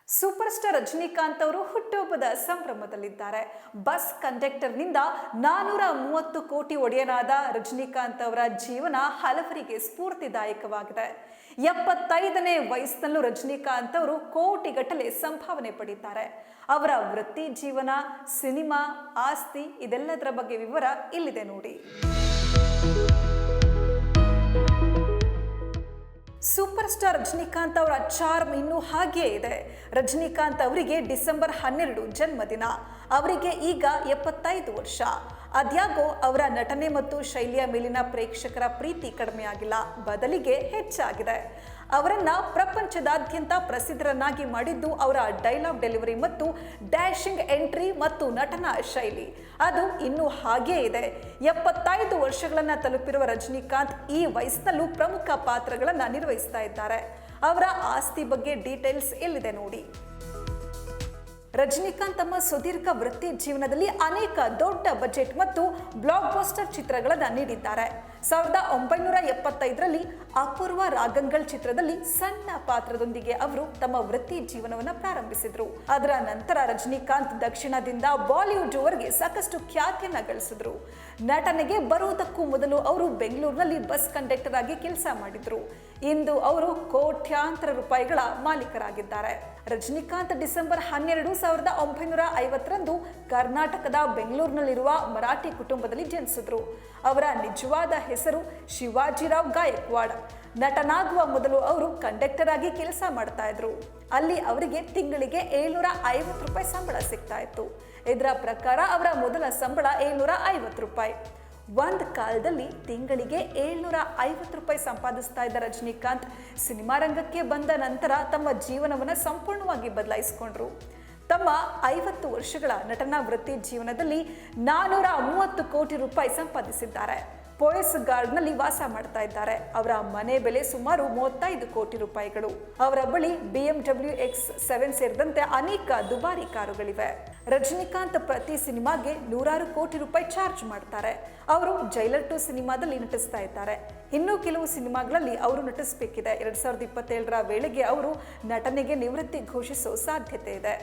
Super star Rajinikanth ಅವರು ಹುಟ್ಟುಹಬ್ಬದ ಸಂಭ್ರಮದಲ್ಲಿದ್ದಾರೆ. Bus ಕಂಡಕ್ಟರ್ನಿಂದ 430 ಕೋಟಿ ಒಡೆಯನಾದ ರಜನಿಕಾಂತ್ ಅವರ ಜೀವನ ಹಲವರಿಗೆ ಸ್ಫೂರ್ತಿದಾಯಕವಾಗಿದೆ. 75ನೇ ವಯಸ್ಸಿನಲ್ಲೂ ರಜನಿಕಾಂತ್ ಅವರು ಕೋಟಿಗಟ್ಟಲೆ ಸಂಭಾವನೆ ಪಡೆದಿದ್ದಾರೆ. ಅವರ ವೃತ್ತಿ ಜೀವನ, ಸಿನಿಮಾ, ಆಸ್ತಿ ಇದೆಲ್ಲದರ ಬಗ್ಗೆ ವಿವರ ಇಲ್ಲಿದೆ ನೋಡಿ. ಸೂಪರ್ ಸ್ಟಾರ್ ರಜನಿಕಾಂತ್ ಅವರ ಚಾರ್ಮ್ ಇನ್ನೂ ಹಾಗೆಯೇ ಇದೆ. ರಜನಿಕಾಂತ್ ಅವರಿಗೆ ಡಿಸೆಂಬರ್ 12 ಜನ್ಮದಿನ. ಅವರಿಗೆ ಈಗ 75 ವರ್ಷ. ಆದ್ಯಾಗೋ ಅವರ ನಟನೆ ಮತ್ತು ಶೈಲಿಯ ಮೇಲಿನ ಪ್ರೇಕ್ಷಕರ ಪ್ರೀತಿ ಕಡಿಮೆಯಾಗಿಲ್ಲ, ಬದಲಿಗೆ ಹೆಚ್ಚಾಗಿದೆ. ಅವರನ್ನ ಪ್ರಪಂಚದಾದ್ಯಂತ ಪ್ರಸಿದ್ಧರನ್ನಾಗಿ ಮಾಡಿದ್ದು ಅವರ ಡೈಲಾಗ್ ಡೆಲಿವರಿ ಮತ್ತು ಡ್ಯಾಶಿಂಗ್ ಎಂಟ್ರಿ ಮತ್ತು ನಟನಾ ಶೈಲಿ. ಅದು ಇನ್ನೂ ಹಾಗೇ ಇದೆ. 75 ವರ್ಷಗಳನ್ನ ತಲುಪಿರುವ ರಜನಿಕಾಂತ್ ಈ ವಯಸ್ಸಿನಲ್ಲೂ ಪ್ರಮುಖ ಪಾತ್ರಗಳನ್ನ ನಿರ್ವಹಿಸ್ತಾ ಇದ್ದಾರೆ. ಅವರ ಆಸ್ತಿ ಬಗ್ಗೆ ಡೀಟೇಲ್ಸ್ ಎಲ್ಲಿದೆ ನೋಡಿ. ರಜನಿಕಾಂತ್ ತಮ್ಮ ಸುದೀರ್ಘ ವೃತ್ತಿ ಜೀವನದಲ್ಲಿ ಅನೇಕ ದೊಡ್ಡ ಬಜೆಟ್ ಮತ್ತು ಬ್ಲಾಕ್ ಬಸ್ಟರ್ ಚಿತ್ರಗಳನ್ನು ನೀಡಿದ್ದಾರೆ. 1975ರಲ್ಲಿ ಅಪೂರ್ವ ರಾಗಂಗಳ್ ಚಿತ್ರದಲ್ಲಿ ಸಣ್ಣ ಪಾತ್ರದೊಂದಿಗೆ ಅವರು ತಮ್ಮ ವೃತ್ತಿ ಜೀವನವನ್ನು ಪ್ರಾರಂಭಿಸಿದ್ರು. ಅದರ ನಂತರ ರಜನಿಕಾಂತ್ ದಕ್ಷಿಣದಿಂದ ಬಾಲಿವುಡ್ ವರೆಗೆ ಸಾಕಷ್ಟು ಖ್ಯಾತಿಯನ್ನ ಗಳಿಸಿದ್ರು. ನಟನೆಗೆ ಬರುವುದಕ್ಕೂ ಮೊದಲು ಅವರು ಬೆಂಗಳೂರಿನಲ್ಲಿ ಬಸ್ ಕಂಡಕ್ಟರ್ ಆಗಿ ಕೆಲಸ ಮಾಡಿದ್ರು. ಇಂದು ಅವರು ಕೋಟ್ಯಾಂತರ ರೂಪಾಯಿಗಳ ಮಾಲೀಕರಾಗಿದ್ದಾರೆ. ರಜನಿಕಾಂತ್ ಡಿಸೆಂಬರ್ 12, 1950ರಂದು ಕರ್ನಾಟಕದ ಬೆಂಗಳೂರಿನಲ್ಲಿರುವ ಮರಾಠಿ ಕುಟುಂಬದಲ್ಲಿ ಜನಿಸಿದ್ರು. ಅವರ ನಿಜವಾದ ಹೆಸರು ಶಿವಾಜಿರಾವ್ ಗಾಯಕ್ವಾಡ್. ನಟನಾಗುವ ಮೊದಲು ಅವರು ಕಂಡಕ್ಟರ್ ಆಗಿ ಕೆಲಸ ಮಾಡ್ತಾ ಇದ್ರು. ಅಲ್ಲಿ ಅವರಿಗೆ ತಿಂಗಳಿಗೆ 750 ರೂಪಾಯಿ ಸಂಬಳ ಸಿಗ್ತಾ ಇತ್ತು. ಇದರ ಪ್ರಕಾರ ಅವರ ಮೊದಲ ಸಂಬಳ 750 ರೂಪಾಯಿ. ಒಂದು ಕಾಲದಲ್ಲಿ ತಿಂಗಳಿಗೆ 750 ರೂಪಾಯಿ ಸಂಪಾದಿಸ್ತಾ ಇದ್ದ ರಜನಿಕಾಂತ್ ಸಿನಿಮಾ ರಂಗಕ್ಕೆ ಬಂದ ನಂತರ ತಮ್ಮ ಜೀವನವನ್ನು ಸಂಪೂರ್ಣವಾಗಿ ಬದಲಾಯಿಸಿಕೊಂಡ್ರು. ತಮ್ಮ 50 ವರ್ಷಗಳ ನಟನಾ ವೃತ್ತಿ ಜೀವನದಲ್ಲಿ 430 ಕೋಟಿ ರೂಪಾಯಿ ಸಂಪಾದಿಸಿದ್ದಾರೆ. ಪೋಯಸ್ ಗಾರ್ಡ್ನಲ್ಲಿ ವಾಸ ಮಾಡ್ತಾ ಇದ್ದಾರೆ. ಅವರ ಮನೆ ಬೆಲೆ ಸುಮಾರು 35 ಕೋಟಿ ರೂಪಾಯಿಗಳು. ಅವರ ಬಳಿ BMW X7 ಸೇರಿದಂತೆ ಅನೇಕ ದುಬಾರಿ ಕಾರುಗಳಿವೆ. ರಜನಿಕಾಂತ್ ಪ್ರತಿ ಸಿನಿಮಾಗೆ 100 ಕೋಟಿ ರೂಪಾಯಿ ಚಾರ್ಜ್ ಮಾಡ್ತಾರೆ. ಅವರು ಜೈಲರ್ 2 ಸಿನಿಮಾದಲ್ಲಿ ನಟಿಸ್ತಾ ಇದ್ದಾರೆ. ಇನ್ನೂ ಕೆಲವು ಸಿನಿಮಾಗಳಲ್ಲಿ ಅವರು ನಟಿಸಬೇಕಿದೆ. 2027ರ ವೇಳೆಗೆ ಅವರು ನಟನೆಗೆ ನಿವೃತ್ತಿ ಘೋಷಿಸೋ ಸಾಧ್ಯತೆ ಇದೆ.